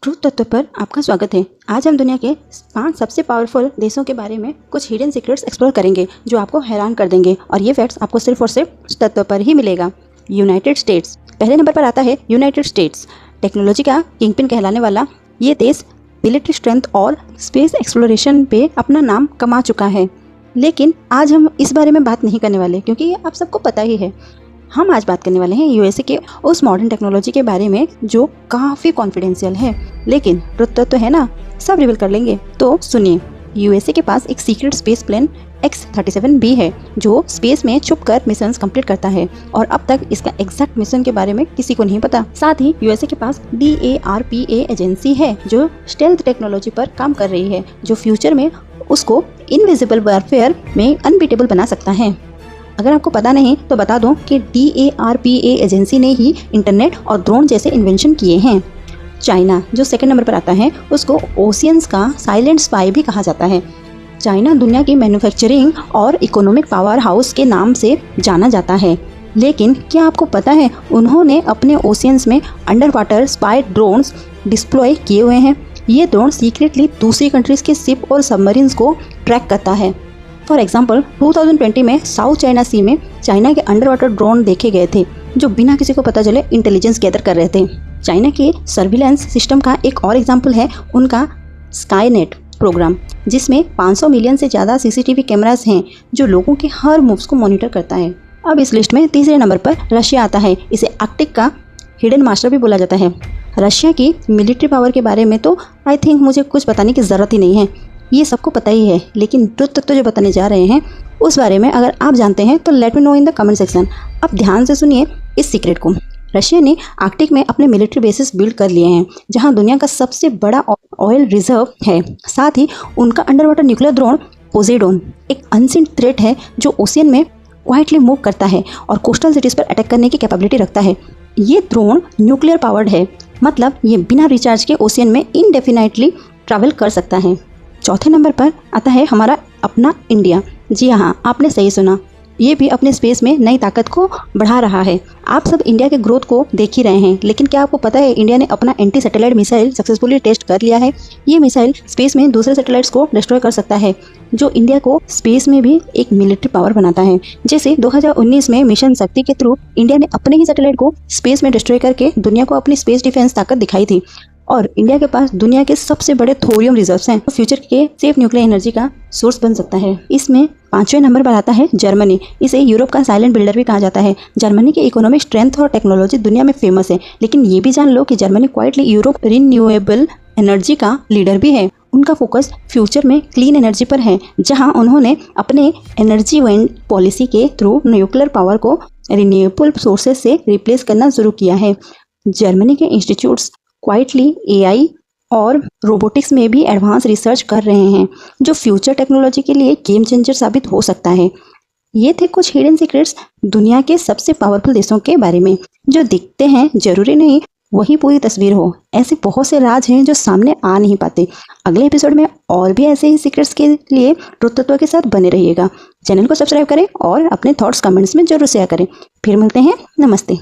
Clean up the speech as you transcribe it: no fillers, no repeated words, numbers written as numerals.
Truth तत्व पर आपका स्वागत है। आज हम दुनिया के 5 सबसे पावरफुल देशों के बारे में कुछ हिडन सीक्रेट्स एक्सप्लोर करेंगे जो आपको हैरान कर देंगे, और ये फैक्ट्स आपको सिर्फ और सिर्फ तत्व पर ही मिलेगा। यूनाइटेड स्टेट्स पहले नंबर पर आता है। यूनाइटेड स्टेट्स टेक्नोलॉजी का किंगपिन कहलाने वाला ये देश मिलिट्री स्ट्रेंथ और स्पेस एक्सप्लोरेशन पे अपना नाम कमा चुका है। लेकिन आज हम इस बारे में बात नहीं करने वाले, क्योंकि ये आप सबको पता ही है। हम आज बात करने वाले हैं यूएसए के उस मॉडर्न टेक्नोलॉजी के बारे में जो काफ़ी कॉन्फिडेंशियल है, लेकिन ट्रुथ तो है ना, सब रिवील कर लेंगे। तो सुनिए, यूएसए के पास एक सीक्रेट स्पेस प्लेन X-37B है जो स्पेस में छुपकर मिशंस कंप्लीट करता है, और अब तक इसका एग्जैक्ट मिशन के बारे में किसी को नहीं पता। साथ ही यूएसए के पास DARPA एजेंसी है जो स्टेल्थ टेक्नोलॉजी पर काम कर रही है, जो फ्यूचर में उसको इनविजिबल वॉरफेयर में अनबीटेबल बना सकता है। अगर आपको पता नहीं तो बता दूं कि DARPA एजेंसी ने ही इंटरनेट और ड्रोन जैसे इन्वेंशन किए हैं। चाइना जो सेकंड नंबर पर आता है, उसको ओशियंस का साइलेंट स्पाई भी कहा जाता है। चाइना दुनिया की मैन्युफैक्चरिंग और इकोनॉमिक पावर हाउस के नाम से जाना जाता है, लेकिन क्या आपको पता है उन्होंने अपने ओशियंस में under water spy drones deploy किए हुए हैं। ये ड्रोन सीक्रेटली दूसरी कंट्रीज के शिप और सबमरीन्स को ट्रैक करता है। फॉर एग्जाम्पल 2020 में साउथ चाइना सी में चाइना के अंडर वाटर ड्रोन देखे गए थे जो बिना किसी को पता चले इंटेलिजेंस गैदर कर रहे थे। चाइना के सर्विलेंस सिस्टम का एक और एग्जाम्पल है उनका स्काईनेट प्रोग्राम, जिसमें 500 मिलियन से ज़्यादा CCTV कैमरास हैं जो लोगों के हर मूव्स को मॉनिटर करता है। अब इस लिस्ट में तीसरे नंबर पर रशिया आता है। इसे आर्कटिक का हिडन मास्टर भी बोला जाता है। रशिया की मिलिट्री पावर के बारे में तो आई थिंक मुझे कुछ बताने की ज़रूरत ही नहीं है, ये सबको पता ही है। लेकिन ट्रुथ तो जो बताने जा रहे हैं उस बारे में अगर आप जानते हैं तो let me know in the comment section. अब ध्यान से सुनिए इस सीक्रेट को। रशिया ने आर्कटिक में अपने मिलिट्री बेसिस बिल्ड कर लिए हैं जहां दुनिया का सबसे बड़ा ऑयल रिजर्व है। साथ ही उनका under water nuclear drone Poseidon एक अनसीन थ्रेट है जो ओशियन में क्वाइटली मूव करता है और कोस्टल सिटीज़ पर अटैक करने की कैपेबिलिटी रखता है। ये ड्रोन न्यूक्लियर पावर्ड है, मतलब ये बिना रिचार्ज के ओशियन में इनडेफिनेटली ट्रैवल कर सकता है। चौथे नंबर पर आता है हमारा अपना इंडिया। जी हाँ, आपने सही सुना, ये भी अपने स्पेस में नई ताकत को बढ़ा रहा है। आप सब इंडिया के ग्रोथ को देख ही रहे हैं, लेकिन क्या आपको पता है इंडिया ने अपना anti satellite missile successfully test कर लिया है। ये मिसाइल स्पेस में दूसरे सैटेलाइट्स को डिस्ट्रॉय कर सकता है, जो इंडिया को स्पेस में भी एक मिलिट्री पावर बनाता है। जैसे 2019 में मिशन शक्ति के थ्रू इंडिया ने अपने ही सैटेलाइट को स्पेस में डिस्ट्रॉय करके दुनिया को अपनी स्पेस डिफेंस ताकत दिखाई थी। और इंडिया के पास दुनिया के सबसे बड़े थोरियम रिजर्व्स हैं, फ्यूचर के सेफ न्यूक्लियर एनर्जी का सोर्स बन सकता है। इसमें 5वें नंबर पर आता है जर्मनी। इसे यूरोप का साइलेंट बिल्डर भी कहा जाता है। जर्मनी की इकोनॉमिक स्ट्रेंथ और टेक्नोलॉजी दुनिया में फेमस है, लेकिन ये भी जान लो कि Germany quietly Europe renewable energy का लीडर भी है। उनका फोकस फ्यूचर में क्लीन एनर्जी पर है, जहां उन्होंने अपने एनर्जी वेंड पॉलिसी के थ्रू न्यूक्लियर पावर को रिन्यूएबल सोर्सेज से रिप्लेस करना शुरू किया है। जर्मनी के इंस्टीट्यूट्स क्वाइटली AI और रोबोटिक्स में भी एडवांस रिसर्च कर रहे हैं, जो फ्यूचर टेक्नोलॉजी के लिए गेम चेंजर साबित हो सकता है। ये थे कुछ हिडन सीक्रेट्स दुनिया के सबसे पावरफुल देशों के बारे में। जो दिखते हैं जरूरी नहीं वही पूरी तस्वीर हो, ऐसे बहुत से राज हैं जो सामने आ नहीं पाते। अगले एपिसोड में और भी ऐसे ही सीक्रेट्स के लिए ट्रुथ तत्व के साथ बने रहिएगा। चैनल को सब्सक्राइब करें और अपने थॉट्स कमेंट्स में जरूर शेयर करें। फिर मिलते हैं, नमस्ते।